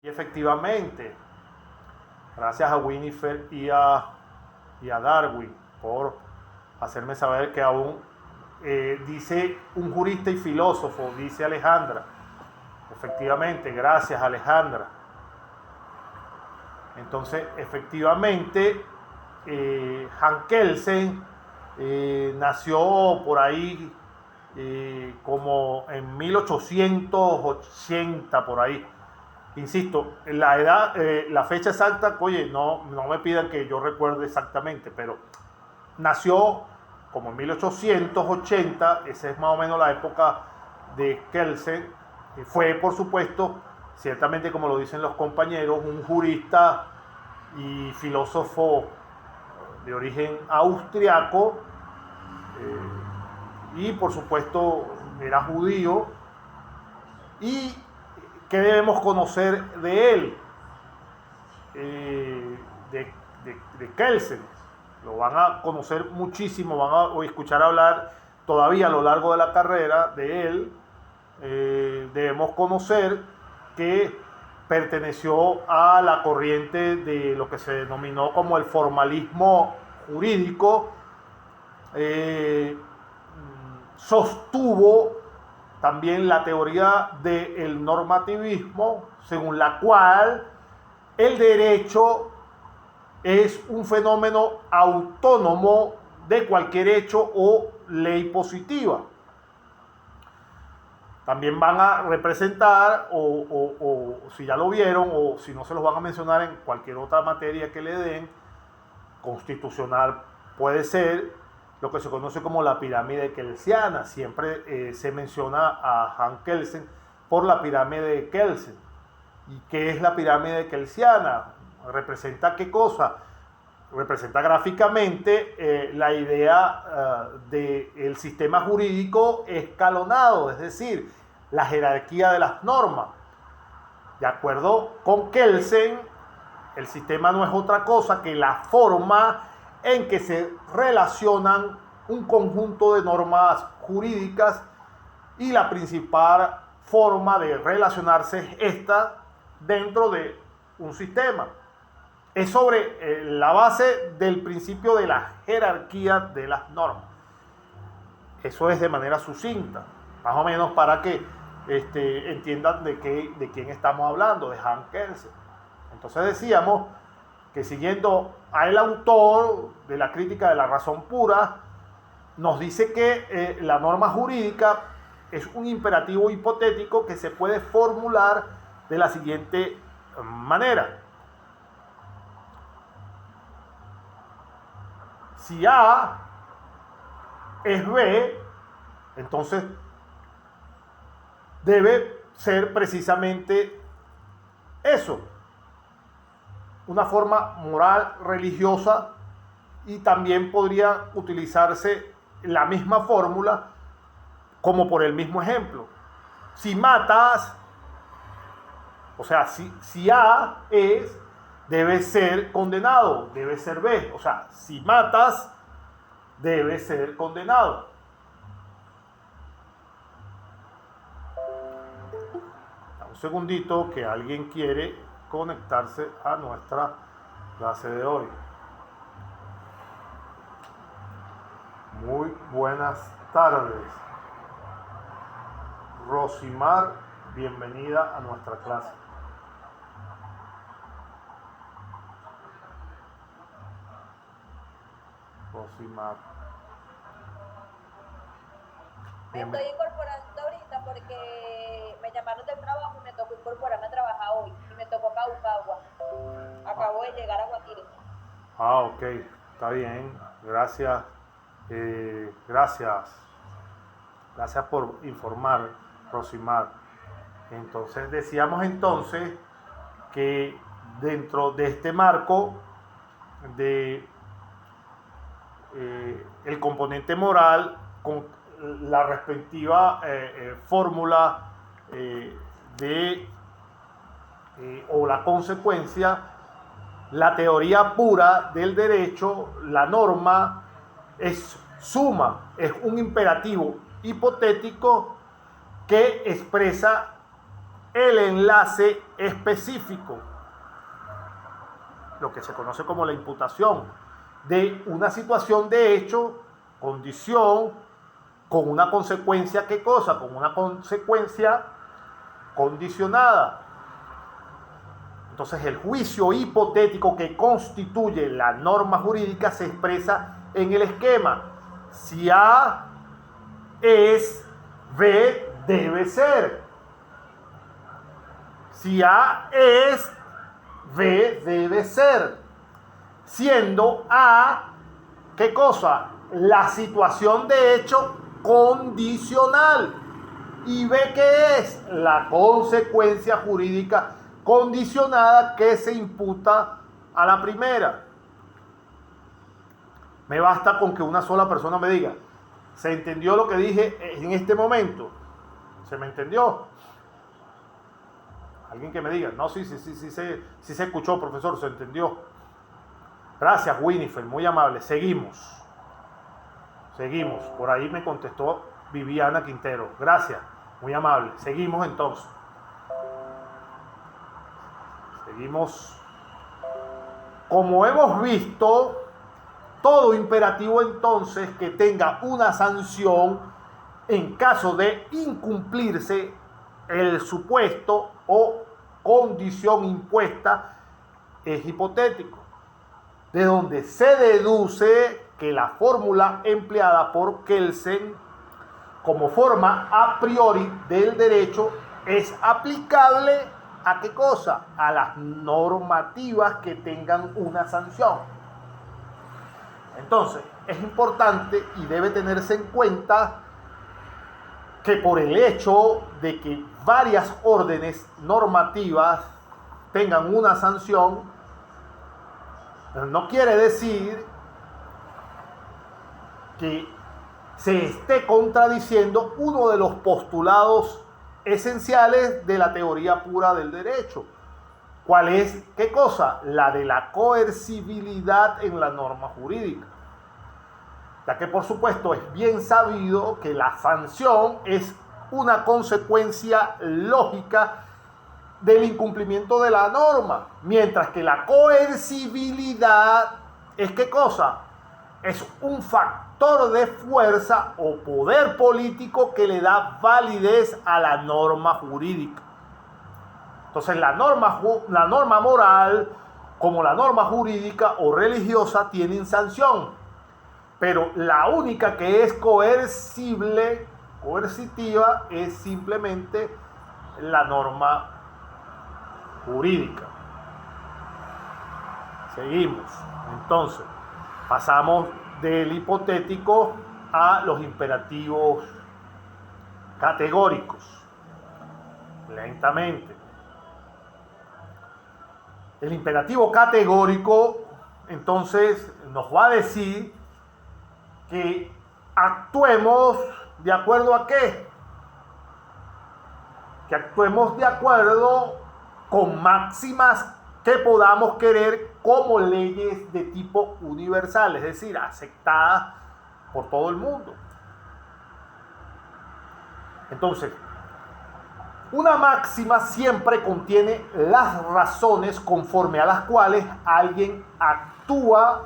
Y efectivamente, gracias a Winifred y a Darwin por hacerme saber que aún dice un jurista y filósofo, dice Alejandra. Efectivamente, gracias Alejandra. Entonces, efectivamente, Hans Kelsen nació por ahí como en 1880, por ahí. Insisto, la edad, la fecha exacta, oye, no me pidan que yo recuerde exactamente, pero nació como en 1880, esa es más o menos la época de Kelsen. Fue, por supuesto, ciertamente como lo dicen los compañeros, un jurista y filósofo de origen austriaco, y por supuesto era judío. ¿Y qué debemos conocer de él? De Kelsen. Lo van a conocer muchísimo, van a escuchar hablar todavía a lo largo de la carrera de él. Debemos conocer que perteneció a la corriente de lo que se denominó como el formalismo jurídico. Sostuvo también la teoría del normativismo, según la cual el derecho es un fenómeno autónomo de cualquier hecho o ley positiva. También van a representar, o si ya lo vieron, o si no se los van a mencionar en cualquier otra materia que le den, constitucional puede ser, lo que se conoce como la pirámide kelsiana. Siempre se menciona a Hans Kelsen por la pirámide de Kelsen. ¿Y qué es la pirámide kelsiana? ¿Representa qué cosa? Representa gráficamente la idea del sistema jurídico escalonado, es decir, la jerarquía de las normas. De acuerdo con Kelsen, el sistema no es otra cosa que la forma en que se relacionan un conjunto de normas jurídicas, y la principal forma de relacionarse es esta dentro de un sistema. Es sobre la base del principio de la jerarquía de las normas. Eso es de manera sucinta, más o menos para que entiendan de quién estamos hablando, de Hans Kelsen. Entonces decíamos que, siguiendo al autor de la crítica de la razón pura, nos dice que la norma jurídica es un imperativo hipotético que se puede formular de la siguiente manera. Si A es B, entonces debe ser precisamente eso, una forma moral, religiosa, y también podría utilizarse la misma fórmula como por el mismo ejemplo. Si matas, o sea, si A es, debe ser condenado, debe ser B. O sea, si matas, debe ser condenado. Un segundito, que alguien quiere conectarse a nuestra clase de hoy. Muy buenas tardes. Rosimar, bienvenida a nuestra clase. Rosimar. Me estoy incorporando ahorita porque me llamaron del trabajo y me tocó incorporarme a trabajar hoy. Y me tocó Caucagua. Acabo de llegar a Guatire. Ah, ok. Está bien. Gracias. Gracias por informar, Rosimar. Entonces, decíamos entonces que dentro de este marco de el componente moral, con la respectiva fórmula o la consecuencia, la teoría pura del derecho, la norma es suma, es un imperativo hipotético que expresa el enlace específico, lo que se conoce como la imputación, de una situación de hecho, condición, con una consecuencia, ¿qué cosa? Con una consecuencia condicionada. Entonces el juicio hipotético que constituye la norma jurídica se expresa en el esquema. Si A es, B debe ser. Si A es, B debe ser. Siendo A, ¿qué cosa? La situación de hecho condicional. ¿Y B qué es? La consecuencia jurídica condicionada que se imputa a la primera. Me basta con que una sola persona me diga, ¿se entendió lo que dije en este momento? ¿Se me entendió? Alguien que me diga, no, sí se escuchó, profesor, se entendió. Gracias, Winifred, muy amable. Seguimos. Por ahí me contestó Viviana Quintero. Gracias, muy amable. Seguimos entonces. Seguimos. Como hemos visto, todo imperativo entonces que tenga una sanción en caso de incumplirse el supuesto o condición impuesta es hipotético, de donde se deduce que la fórmula empleada por Kelsen como forma a priori del derecho es aplicable ¿a qué cosa? A las normativas que tengan una sanción. Entonces, es importante y debe tenerse en cuenta que por el hecho de que varias órdenes normativas tengan una sanción, no quiere decir que se esté contradiciendo uno de los postulados esenciales de la teoría pura del derecho. ¿Cuál es? ¿Qué cosa? La de la coercibilidad en la norma jurídica. Ya que por supuesto es bien sabido que la sanción es una consecuencia lógica del incumplimiento de la norma, mientras que la coercibilidad es ¿qué cosa? Es un factor de fuerza o poder político que le da validez a la norma jurídica. Entonces la norma moral como la norma jurídica o religiosa tienen sanción, pero la única que es coercitiva es simplemente la norma jurídica. Seguimos. Entonces, pasamos del hipotético a los imperativos categóricos. Lentamente. El imperativo categórico, entonces, nos va a decir que actuemos de acuerdo a qué. Que actuemos de acuerdo con máximas que podamos querer como leyes de tipo universal, es decir, aceptadas por todo el mundo. Entonces, una máxima siempre contiene las razones conforme a las cuales alguien actúa.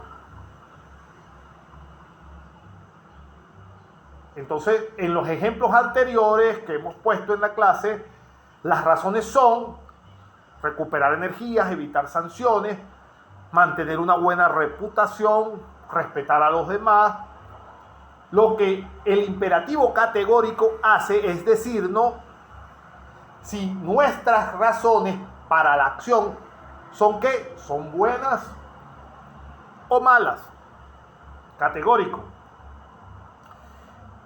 Entonces, en los ejemplos anteriores que hemos puesto en la clase, las razones son recuperar energías, evitar sanciones, mantener una buena reputación, respetar a los demás. Lo que el imperativo categórico hace es decirnos si nuestras razones para la acción son ¿qué? ¿Son buenas o malas? Categórico.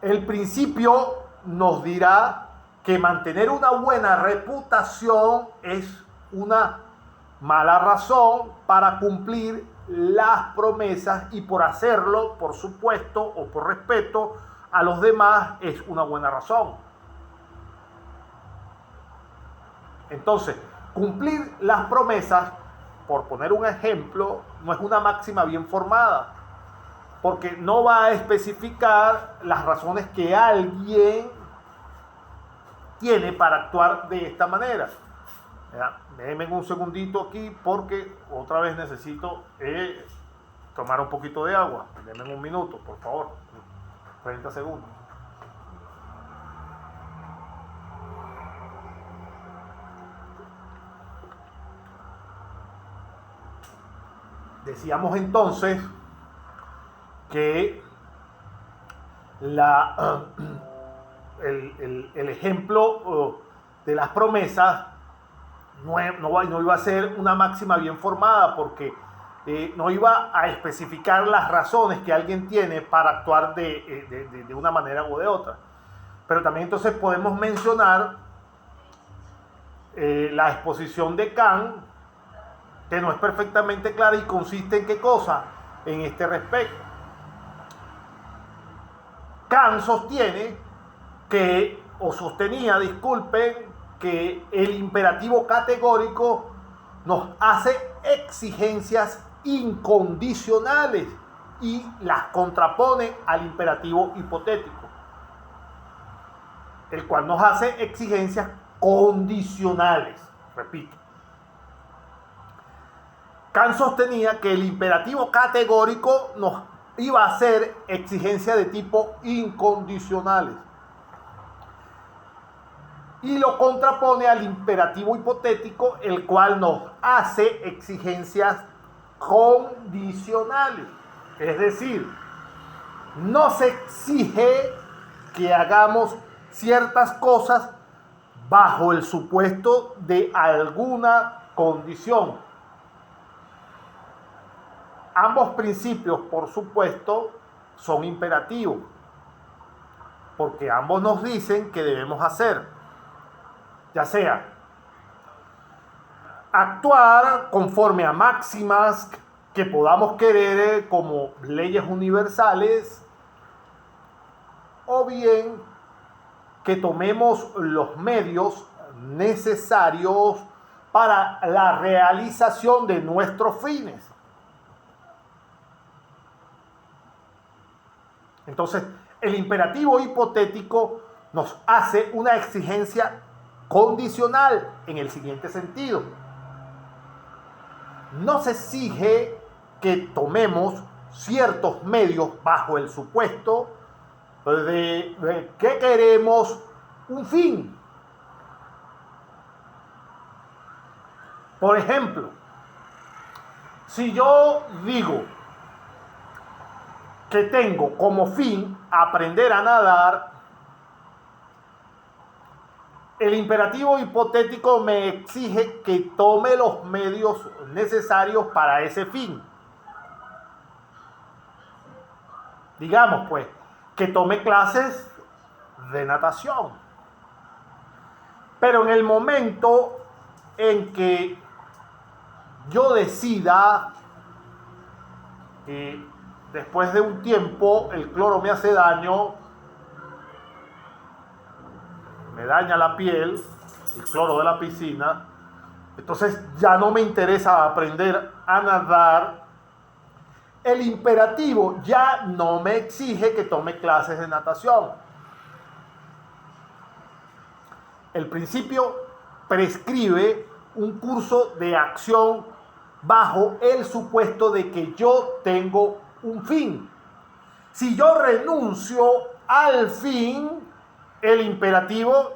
El principio nos dirá que mantener una buena reputación es una mala razón para cumplir las promesas, y por hacerlo, por supuesto, o por respeto a los demás, es una buena razón. Entonces, cumplir las promesas, por poner un ejemplo, no es una máxima bien formada, porque no va a especificar las razones que alguien tiene para actuar de esta manera. Déjenme un segundito aquí porque otra vez necesito tomar un poquito de agua. Denme un minuto, por favor. 30 segundos. Decíamos entonces que el ejemplo de las promesas no iba a ser una máxima bien formada, porque no iba a especificar las razones que alguien tiene para actuar de una manera o de otra. Pero también entonces podemos mencionar la exposición de Kant, que no es perfectamente clara y consiste en qué cosa en este respecto. Kant sostenía, que el imperativo categórico nos hace exigencias incondicionales y las contrapone al imperativo hipotético, el cual nos hace exigencias condicionales. Repito, Kant sostenía que el imperativo categórico nos iba a hacer exigencias de tipo incondicionales y lo contrapone al imperativo hipotético, el cual nos hace exigencias condicionales. Es decir, no se exige que hagamos ciertas cosas bajo el supuesto de alguna condición. Ambos principios, por supuesto, son imperativos, porque ambos nos dicen que debemos hacer, ya sea actuar conforme a máximas que podamos querer como leyes universales, o bien que tomemos los medios necesarios para la realización de nuestros fines. Entonces, el imperativo hipotético nos hace una exigencia condicional en el siguiente sentido. No se exige que tomemos ciertos medios bajo el supuesto de que queremos un fin. Por ejemplo, si yo digo que tengo como fin aprender a nadar, el imperativo hipotético me exige que tome los medios necesarios para ese fin. Digamos, pues, que tome clases de natación. Pero en el momento en que yo decida que después de un tiempo el cloro me hace daño, me daña la piel, el cloro de la piscina, entonces ya no me interesa aprender a nadar, el imperativo ya no me exige que tome clases de natación. El principio prescribe un curso de acción bajo el supuesto de que yo tengo un fin. Si yo renuncio al fin, el imperativo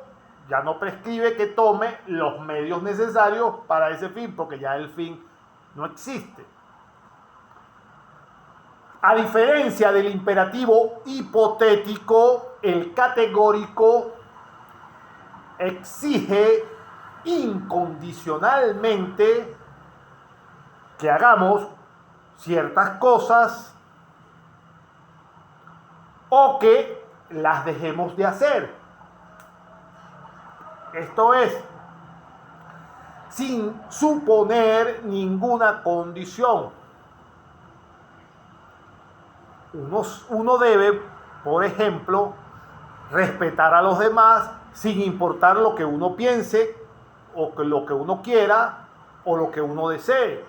ya no prescribe que tome los medios necesarios para ese fin, porque ya el fin no existe. A diferencia del imperativo hipotético, el categórico exige incondicionalmente que hagamos ciertas cosas o que las dejemos de hacer. Esto es, sin suponer ninguna condición. Uno debe, por ejemplo, respetar a los demás sin importar lo que uno piense o lo que uno quiera o lo que uno desee.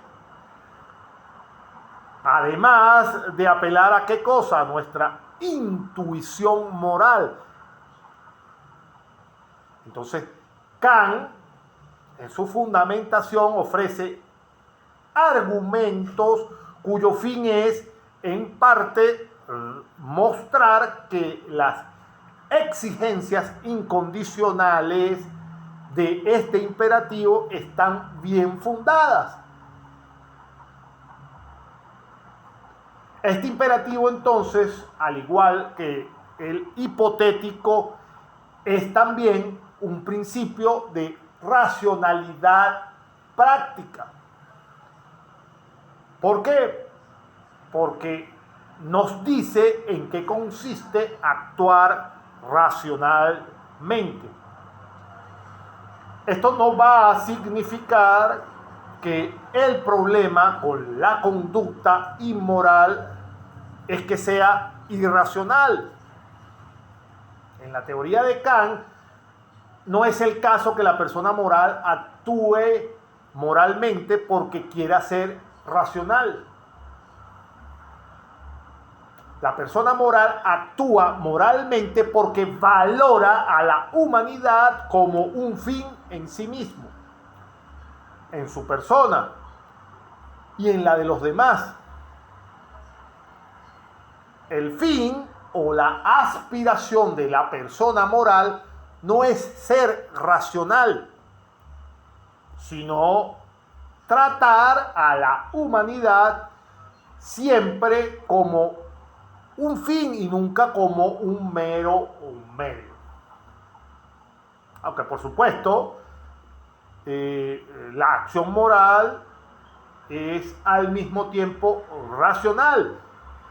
Además de apelar a qué cosa, nuestra intuición moral. Entonces, Kant, en su fundamentación, ofrece argumentos cuyo fin es, en parte, mostrar que las exigencias incondicionales de este imperativo están bien fundadas. Este imperativo, entonces, al igual que el hipotético, es también un principio de racionalidad práctica. ¿Por qué? Porque nos dice en qué consiste actuar racionalmente. Esto no va a significar que el problema con la conducta inmoral es que sea irracional. En la teoría de Kant, no es el caso que la persona moral actúe moralmente porque quiera ser racional. La persona moral actúa moralmente porque valora a la humanidad como un fin en sí mismo, en su persona y en la de los demás. El fin o la aspiración de la persona moral no es ser racional, sino tratar a la humanidad siempre como un fin y nunca como un mero medio. Aunque por supuesto la acción moral es al mismo tiempo racional,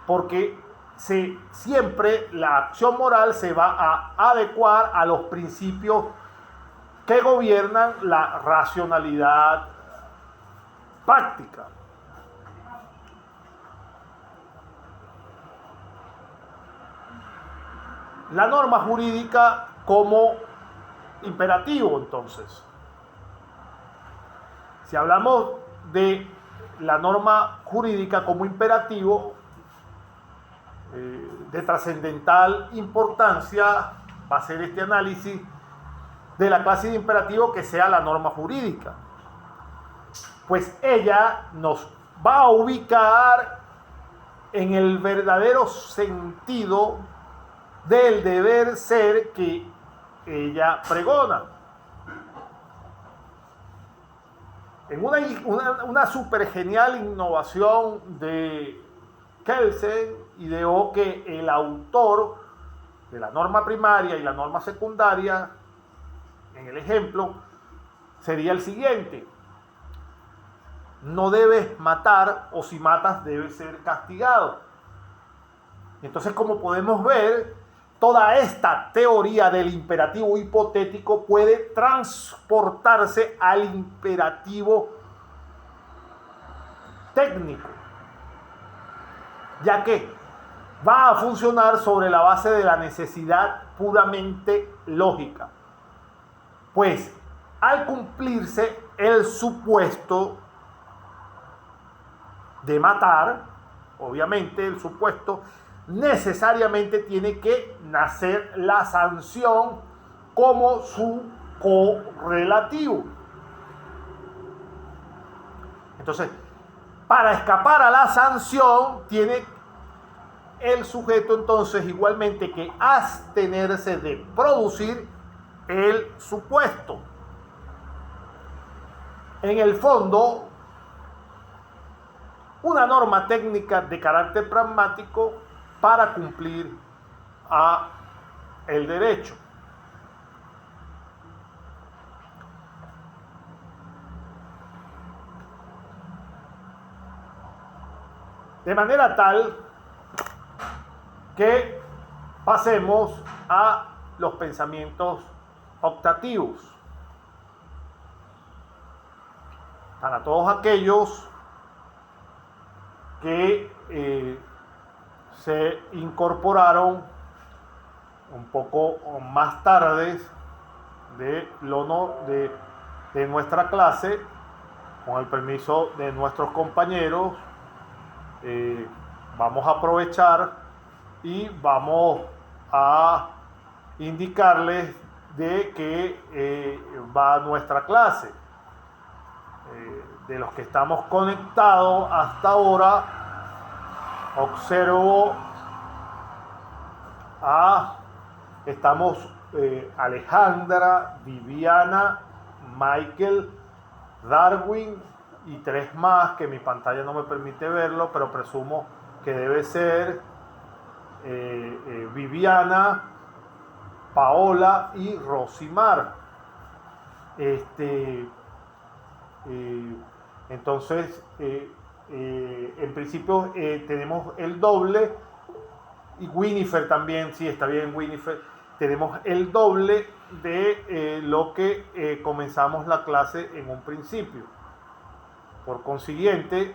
porque siempre la acción moral se va a adecuar a los principios que gobiernan la racionalidad práctica. La norma jurídica como imperativo, entonces. Si hablamos de la norma jurídica como imperativo, de trascendental importancia va a ser este análisis de la clase de imperativo que sea la norma jurídica. Pues ella nos va a ubicar en el verdadero sentido del deber ser que ella pregona. En una super genial innovación de Kelsen, ideó que el autor de la norma primaria y la norma secundaria, en el ejemplo, sería el siguiente: no debes matar, o si matas debes ser castigado. Entonces, como podemos ver, toda esta teoría del imperativo hipotético puede transportarse al imperativo técnico, ya que va a funcionar sobre la base de la necesidad puramente lógica. Pues, al cumplirse el supuesto de matar, obviamente el supuesto, necesariamente tiene que nacer la sanción como su correlativo. Entonces, para escapar a la sanción, tiene el sujeto entonces igualmente que abstenerse de producir el supuesto. En el fondo, una norma técnica de carácter pragmático para cumplir el derecho. De manera tal que pasemos a los pensamientos optativos. Para todos aquellos que se incorporaron un poco más tarde de nuestra clase, con el permiso de nuestros compañeros, vamos a aprovechar y vamos a indicarles de que va nuestra clase. De los que estamos conectados hasta ahora, observo estamos Alejandra, Viviana, Michael, Darwin y 3 más que mi pantalla no me permite verlo, pero presumo que debe ser Viviana, Paola y Rosimar. Entonces, en principio tenemos el doble, y Winifred también, sí, está bien, Winifred, tenemos el doble de lo que comenzamos la clase en un principio. Por consiguiente,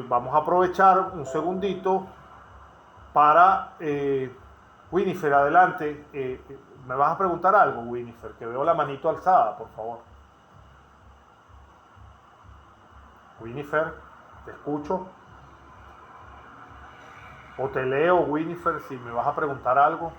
vamos a aprovechar un segundito para... Winifred, adelante. ¿Me vas a preguntar algo, Winifred? Que veo la manito alzada, por favor. Winifred, te escucho. O te leo, Winifred, si me vas a preguntar algo.